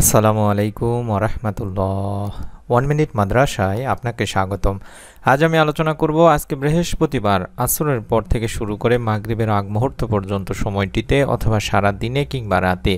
আসসালামু আলাইকুম ওরহমতুল্লাহ। 1 মিনিট মাদ্রাসায় আপনাকে স্বাগতম। আজ আমি আলোচনা করব আজকে বৃহস্পতিবার আসরের পর থেকে শুরু করে মাগরিবের আগ মুহূর্ত পর্যন্ত সময়টিতে অথবা সারা দিনে কিংবা রাতে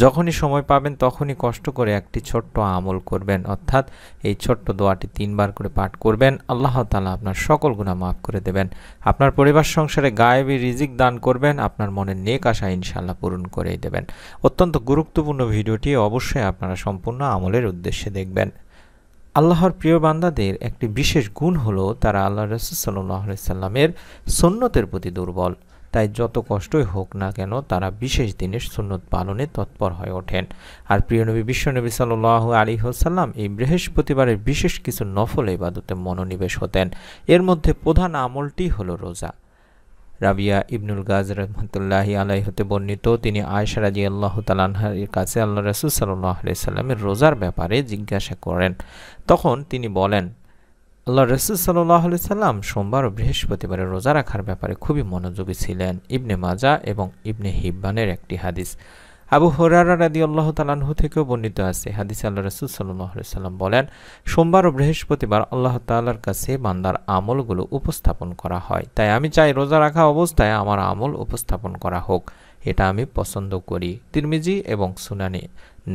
যখনই সময় পাবেন তখনই কষ্ট করে একটি ছোট্ট আমল করবেন, অর্থাৎ এই ছোট্ট দোয়াটি 3 বার করে পাঠ করবেন। আল্লাহ তাআলা আপনার সকল গুনাহ মাফ করে দেবেন, আপনার পরিবার সংসারে গায়েবী রিজিক দান করবেন, আপনার মনের নেক আশা ইনশাআল্লাহ পূরণ করেই দেবেন। অত্যন্ত গুরুত্বপূর্ণ ভিডিওটি অবশ্যই আপনারা সম্পূর্ণ আমলের উদ্দেশ্যে দেখবেন। আল্লাহর প্রিয় বান্দাদের একটি বিশেষ গুণ হলো তারা আল্লাহ রাসূল সাল্লাল্লাহু আলাইহি সাল্লামের সুন্নতের প্রতি দুর্বল। তাই যত কষ্টই হোক না কেন তারা বিশেষ দিনের সুন্নত পালনে তৎপর হয়ে ওঠেন। আর প্রিয় নবী বিশ্বনবী সাল্লাল্লাহু আলাইহি ওয়াসাল্লাম এই বৃহস্পতিবারের বিশেষ কিছু নফল ইবাদতে মনোনিবেশ হতেন। এর মধ্যে প্রধান আমলটি হলো রোজা। রাবিয়া ইবনুল গাজ রহমতুল্লাহি আলাইহি হতে বর্ণিত, তিনি আয়েশা রাদিয়াল্লাহু তাআলা আনহার কাছে আল্লাহ রাসূল সাল্লাল্লাহু আলাইহি সাল্লামের রোজার ব্যাপারে জিজ্ঞাসা করেন। তখন তিনি বলেন, আল্লাহ রাসূল সাল্লাল্লাহু আলাইহি সাল্লাম সোমবার ও বৃহস্পতিবারে রোজা রাখার ব্যাপারে খুবই মনোযোগী ছিলেন। ইবনে মাজাহ এবং ইবনে হিব্বানের একটি হাদিস। আবু হুরায়রা রাদিয়াল্লাহু তাআলা আনহু থেকেও বর্ণিত আছে, হাদিসে আল্লাহ রাসূল সাল্লাল্লাহু আলাইহি সাল্লাম বলেন, সোমবার ও বৃহস্পতিবার আল্লাহ তাআলার কাছে বান্দার আমলগুলো উপস্থাপন করা হয়। তাই আমি চাই রোজা রাখা অবস্থায় আমার আমল উপস্থাপন করা হোক, এটা আমি পছন্দ করি। তিরমিজি এবং সুনানে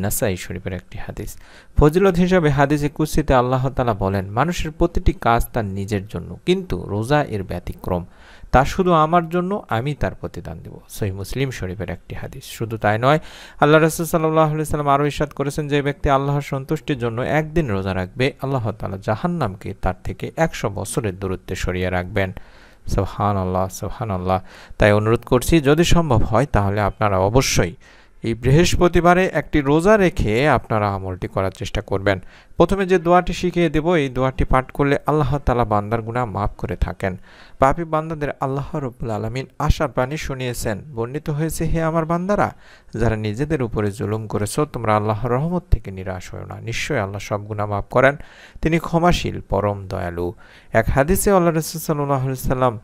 নাসাই শরীফের একটি হাদিস। ফজিলত হিসাবে হাদিসে কুদসিতে আল্লাহ তাআলা বলেন, মানুষের প্রতিটি কাজ তার নিজের জন্য, কিন্তু রোজা এর ব্যতিক্রম। তা শুধু আমার জন্য, আমি তার প্রতিদান দেব। সহিহ মুসলিম শরীফের একটি হাদিস। শুধু তাই নয়, আল্লাহ রাসূল সাল্লাল্লাহু আলাইহি সাল্লাম আরও ইরশাদ করেছেন, যে ব্যক্তি আল্লাহর সন্তুষ্টির জন্য একদিন রোজা রাখবে, আল্লাহ তাআলা জাহান্নামকে তার থেকে 100 বছরের দূরত্বে সরিয়ে রাখবেন। সুবহানাল্লাহ, সুবহানাল্লাহ। তাই অনুরোধ করছি, যদি সম্ভব হয় তাহলে আপনারা অবশ্যই এই বৃহস্পতিবারে একটি রোজা রেখে আপনারা আমলটি করার চেষ্টা করবেন। প্রথমে যে দোয়াটি শিখিয়ে দেব, এই দোয়াটি পাঠ করলে আল্লাহ তাআলা বান্দার গুনাহ মাফ করে থাকেন। পাপী বান্দাদের আল্লাহ রাব্বুল আলামিন আশার বাণী শুনিয়েছেন। বর্ণিত হয়েছে, হে আমার বান্দারা, যারা নিজেদের উপরে জুলুম করেছো, তোমরা আল্লাহর রহমত থেকে নিরাশ হও না। নিশ্চয়ই আল্লাহ সব গুনাহ মাফ করেন, তিনি ক্ষমাশীল, পরম দয়ালু। এক হাদিসে আল্লাহ রাসূল সাল্লাল্লাহু আলাইহি সাল্লাম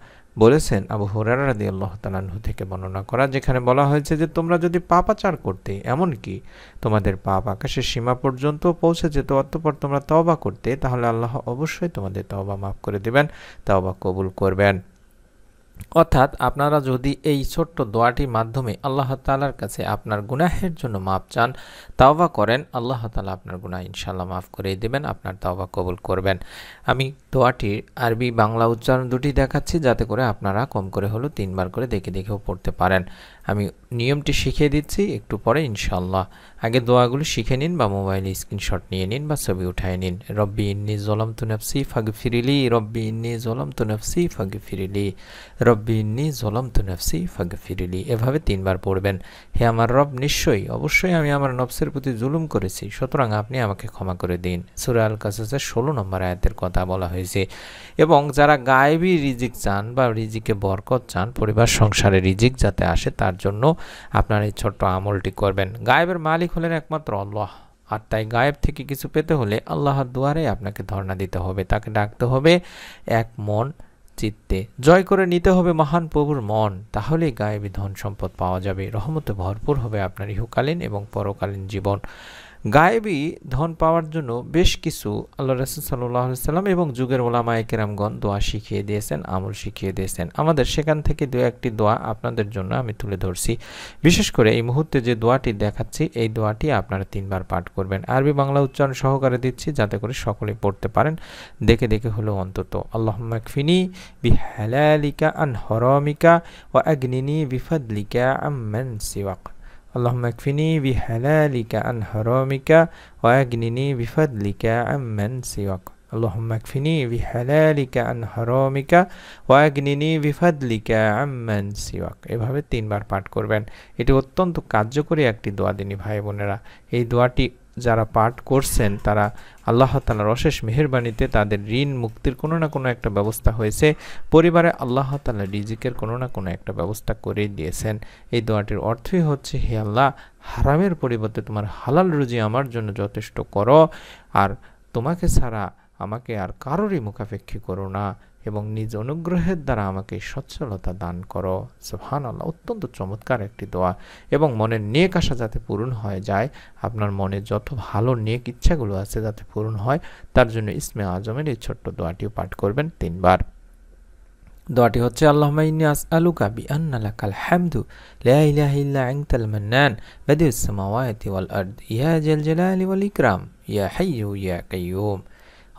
বলেছেন, আবু হুরায়রা রাদিয়াল্লাহু তাআলা আনহু থেকে বর্ণনা করা, যেখানে বলা হয়েছে যে তোমরা যদি পাপাচার করতে, এমনকি তোমাদের পাপ আকাশের সীমা পর্যন্ত পৌঁছে যেত, অতঃপর তোমরা তওবা করতে, তাহলে আল্লাহ অবশ্যই তোমাদের তওবা মাফ করে দিবেন, তওবা কবুল করবেন। অর্থাৎ আপনারা যদি এই ছোট্ট দোয়াটির মাধ্যমে আল্লাহ তাআলার কাছে আপনার গুনাহের জন্য মাপ চান, তাওবা করেন, আল্লাহ তাআলা আপনার গুনাহ ইনশাআল্লাহ মাফ করে দেবেন, আপনার তাওবা কবুল করবেন। আমি দোয়াটির আরবি বাংলা উচ্চারণ দুটি দেখাচ্ছি, যাতে করে আপনারা কম করে হলেও 3 বার করে দেখে দেখেও পড়তে পারেন। আমি নিয়মটি শিখিয়ে দিচ্ছি একটু পরে ইনশাআল্লাহ। আগে দোয়াগুলো শিখে নিন বা মোবাইলে স্ক্রিনশট নিয়ে নিন বা ছবি উঠায় নিন। রব্বি ইন্নী যালামতু নাফসি ফাগফিরলি, রব্বি ইন্নী যালামতু নাফসি ফাগফিরলি, রব্বি ইন্নী যালামতু নাফসি ফাগফিরলি। এভাবে 3 বার পড়বেন। হে আমার রব, নিশ্চয়ই অবশ্যই আমি আমার নফসের প্রতি জুলুম করেছি, সুতরাং আপনি আমাকে ক্ষমা করে দিন। সূরা আল কাসাসের 16 নম্বর আয়াতের কথা বলা হয়েছে। এবং যারা গায়েবী রিজিক চান বা রিজিকে বরকত চান, পরিবার সংসারে রিজিক যাতে আসে, তার জন্য আপনার এই ছোট্ট আমলটি করবেন। গায়েবের মালিক হলেন একমাত্র আল্লাহ, আর তাই গায়েব থেকে কিছু পেতে হলে আল্লাহর দুয়ারে আপনাকে ধর্ণা দিতে হবে, তাকে ডাকতে হবে এক মন চিত্তে, জয় করে নিতে হবে মহান প্রভুর মন। তাহলেই গায়েবী ধন সম্পদ পাওয়া যাবে, রহমতে ভরপুর হবে আপনার ইহকালীন এবং পরকালীন জীবন। গায়েবী ধন পাওয়ার জন্য বেশ কিছু আল্লাহ রাসূল সাল্লাল্লাহু আলাইহি সাল্লাম এবং যুগের ওলামায়ে কেরামগণ দোয়া শিখিয়ে দিয়েছেন, আমল শিখিয়ে দিয়েছেন। আমাদের সেখান থেকে দু একটি দোয়া আপনাদের জন্য আমি তুলে ধরছি। বিশেষ করে এই মুহূর্তে যে দোয়াটি দেখাচ্ছি, এই দোয়াটি আপনারা 3 বার পাঠ করবেন। আরবি বাংলা উচ্চারণ সহকারে দিচ্ছি, যাতে করে সকলে পড়তে পারেন, দেখে দেখে হলেও অন্তত। আল্লাহুম্মা কফিনি বিহালালিকা আন হারামিকা ওয়া আগনিনি বিফাদলিকা আম্মান সিওয়াক। اللهم اكفني بحلالك عن حرامك وأغنني بفضلك عمن سواك। اللهم اكفني بحلالك عن حرامك وأغنني بفضلك عمن سواك। এভাবে 3 বার পাঠ করবেন। এটি অত্যন্ত কার্যকরী একটি দোয়া দিনী ভাই বোনেরা। এই দোয়াটি যারা পাঠ করছেন তারা আল্লাহ তাআলার অশেষ মেহেরবানিতে তাদের ঋণ মুক্তির কোনো না কোনো একটা ব্যবস্থা হয়েছে, পরিবারে আল্লাহ তাআলা রিজিকের কোনো না কোনো একটা ব্যবস্থা করে দিয়েছেন। এই দোয়াটির অর্থই হচ্ছে, হে আল্লাহ, হারামের পরিবর্তে তোমার হালাল রুজি আমার জন্য যথেষ্ট করো, আর তোমাকে ছাড়া আমাকে আর কারোরই মুখাপেক্ষী করো না। এবং নিজ অনুগ্রহের দ্বারা আমাকে সচ্ছলতা দান করো। সুবহানাল্লাহ, অত্যন্ত চমৎকার একটি দোয়া। এবং মনের নেক আশা যাতে পূরণ হয়ে যায়, আপনার মনে যত ভালো নেক ইচ্ছাগুলো আছে যাতে পূরণ হয়, তার জন্য ইসমে আজমের এই ছোট্ট দোয়াটিও পাঠ করবেন 3 বার। দোয়াটি হচ্ছে আল্লাহুম্মা ইন্নী আসআলুকা বিআন্না লাকাল হামদু লা ইলাহা ইল্লা আনতাল মান্নান বাদিউস সামাওয়াতি ওয়াল আরদ ইয়া জাল জালালি ওয়াল ইকরাম ইয়া হাইয়্যু ইয়া কাইয়্যুম।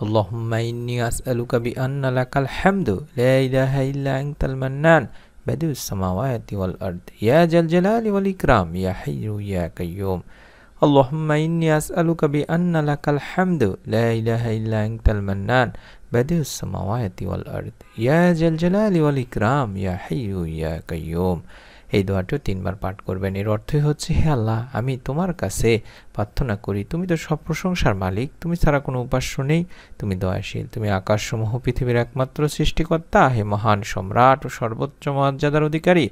আল্লাহুম্মা ইন্নী আসআলুকা বিআন্না লাকাল হামদু লা ইলাহা ইল্লা আনতাল মান্নান বাদিউস সামাওয়াতি ওয়াল আরদ ইয়া জাল জালালি ওয়াল ইকরাম ইয়া হাইয়্যু ইয়া কাইয়্যুম। اللهم إني أسألك بأن لك الحمد لا إله إلا أنت المنان بديع السماوات والأرض يا ذا الجلال والإكرام يا حي يا قيوم। এই দোয়াটিও 3 বার পাঠ করবেন। এর অর্থই হচ্ছে, হে আল্লাহ, আমি তোমার কাছে প্রার্থনা করি, তুমি তো সব প্রশংসার মালিক, তুমি ছাড়া কোনো উপাস্য নেই, তুমি দয়াশীল, তুমি আকাশসমূহ পৃথিবীর একমাত্র সৃষ্টিকর্তা, হে মহান সম্রাট ও সর্বোচ্চ মর্যাদার অধিকারী,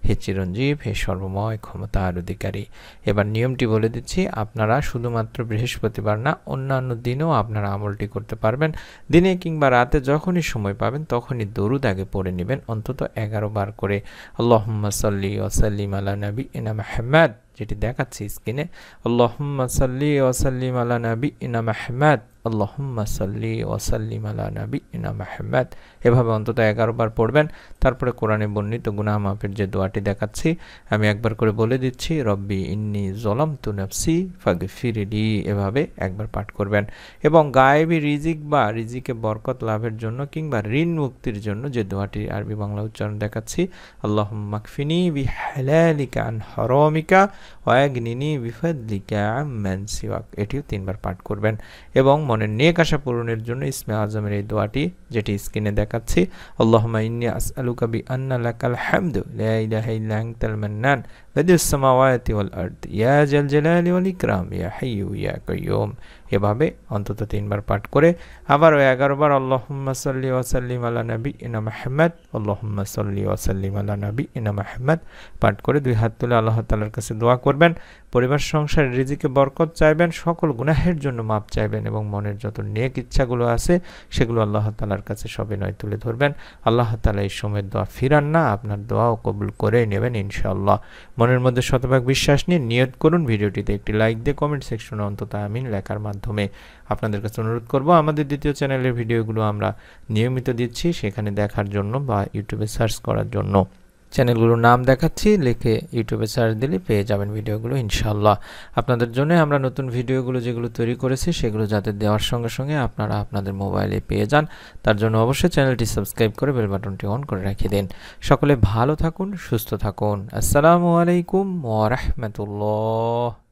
হে চিরঞ্জীব, হে সর্বময় ক্ষমতার অধিকারী। এবার নিয়মটি বলে দিচ্ছি, আপনারা শুধুমাত্র বৃহস্পতিবার না, অন্যান্য দিনেও আপনারা আমলটি করতে পারবেন। দিনে কিংবা রাতে যখনই সময় পাবেন তখনই দরুদ আগে পড়ে নেবেন, অন্তত 11 বার করে। আল্লাহুম্মা সাল্লি ওয়া সাল্লিম আলা নাবিয়িনা মুহাম্মাদ, যেটি দেখাচ্ছি স্ক্রিনে, আল্লাহুম্মা সাল্লি ওয়া সাল্লিম আলা নাবিয়িনা মুহাম্মাদ, আল্লাহুম্মা সাল্লি ওয়া সাল্লিম আলা নাবিয়িনা মুহাম্মাদ। এভাবে অন্তত 11 বার পড়বেন। তারপরে কোরআনে বর্ণিত গুনাহ মাফের যে দোয়াটি দেখাচ্ছি আমি একবার করে বলে দিচ্ছি, রব্বি ইন্নী যালামতু নাফসি ফাগফিরলি, এভাবে একবার পাঠ করবেন। এবং গায়েবী রিজিক বা রিজিকে বরকত লাভের জন্য কিংবা ঋণ মুক্তির জন্য যে দোয়াটি আরবি বাংলা উচ্চারণ দেখাচ্ছি, আল্লাহুম্মা কফিনি বিহালালিকা আন হারামিকা ওয়া আগনিনি বিফাদলিকা আম্মান সিওয়াক, এটিও 3 বার পাঠ করবেন। এবং মনের নেক আশা পূরণের জন্য ইসমে আজমের এই দোয়াটি, যেটি স্ক্রিনে দেখাচ্ছি, আল্লাহুম্মা ইন্নী আসআলুকা বিআন্না লাকাল হামদু লা ইলাহা ইল্লা আনতাল মান্নান বাদিউস সামাওয়াতি ওয়াল আরদ ইয়া জাল জালালি ওয়াল ইকরাম ইয়া হাইয়্যু ইয়া কাইয়্যুম। এভাবে অন্তত 3 বার পাঠ করে আবারও 11 বার আল্লাহুম্মা সাল্লি ওয়া সাল্লিম আলা নাবিয়িনা মুহাম্মাদ, আল্লাহুম্মা সাল্লি ওয়া সাল্লিম আলা নাবিয়িনা মুহাম্মাদ পাঠ করে 2 হাত তুলে আল্লাহ তাআলার কাছে দোয়া করবেন। পরিবার সংসার রিজিকে বরকত চাইবেন, সকল গুনাহের জন্য মাপ চাইবেন এবং মনের যত নেক ইচ্ছাগুলো আছে সেগুলো আল্লাহ তাআলার কাছে সবিনয় তুলে ধরবেন। আল্লাহ তাআলা এই সময়ের দোয়া ফিরান না, আপনার দোয়াও কবুল করে নেবেন ইনশাআল্লাহ। মনের মধ্যে শতভাগ বিশ্বাস নিয়ে নিয়ত করুন। ভিডিওটিতে একটি লাইক দিয়ে কমেন্ট সেকশনে অন্তত আমিন লেখার মাধ্যমে আপনাদের কাছে অনুরোধ করব, আমাদের দ্বিতীয় চ্যানেলের ভিডিওগুলো আমরা নিয়মিত দিচ্ছি, সেখানে দেখার জন্য বা ইউটিউবে সার্চ করার জন্য চ্যানেলগুলোর নাম দেখাচ্ছি, লিখে ইউটিউবে সার্চ দিলে পেয়ে যাবেন ভিডিওগুলো ইনশাআল্লাহ। আপনাদের জন্য আমরা নতুন ভিডিওগুলো যেগুলো তৈরি করেছি সেগুলো যাতে দেওয়ার সঙ্গে সঙ্গে আপনারা আপনাদের মোবাইলে পেয়ে যান, তার জন্য অবশ্যই চ্যানেলটি সাবস্ক্রাইব করে বেল বাটনটি অন করে রেখে দিন। সকলে ভালো থাকুন, সুস্থ থাকুন। আসসালামু আলাইকুম ওয়া রাহমাতুল্লাহ।